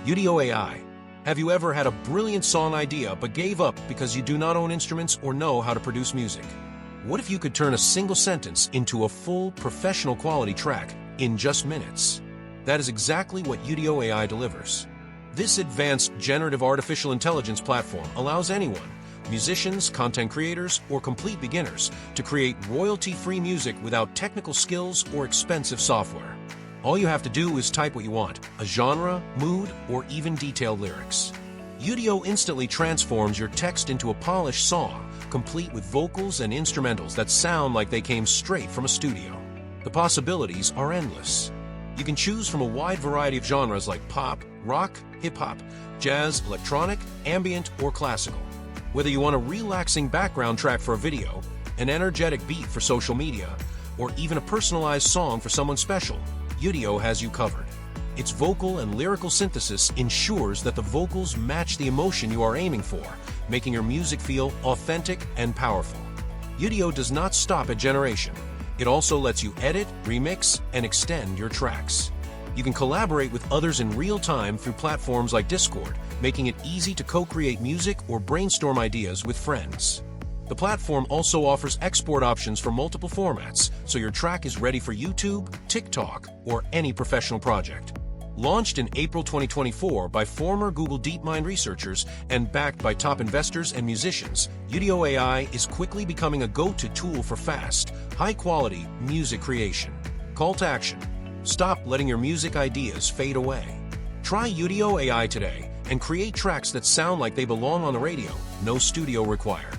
Udio AI. Have you ever had a brilliant song idea but gave up because you do not own instruments or know how to produce music? What if you could turn a single sentence into a full, professional quality track in just minutes? That is exactly what Udio AI delivers. This advanced generative artificial intelligence platform allows anyone, musicians, content creators, or complete beginners, to create royalty-free music without technical skills or expensive software. All you have to do is type what you want, a genre, mood, or even detailed lyrics. Udio instantly transforms your text into a polished song, complete with vocals and instrumentals that sound like they came straight from a studio. The possibilities are endless. You can choose from a wide variety of genres like pop, rock, hip-hop, jazz, electronic, ambient, or classical. Whether you want a relaxing background track for a video, an energetic beat for social media, or even a personalized song for someone special, Udio has you covered. Its vocal and lyrical synthesis ensures that the vocals match the emotion you are aiming for, making your music feel authentic and powerful. Udio does not stop at generation. It also lets you edit, remix, and extend your tracks. You can collaborate with others in real time through platforms like Discord, making it easy to co-create music or brainstorm ideas with friends. The platform also offers export options for multiple formats, so your track is ready for YouTube, TikTok, or any professional project. Launched in April 2024 by former Google DeepMind researchers and backed by top investors and musicians, Udio AI is quickly becoming a go-to tool for fast, high-quality music creation. Call to action. Stop letting your music ideas fade away. Try Udio AI today and create tracks that sound like they belong on the radio, no studio required.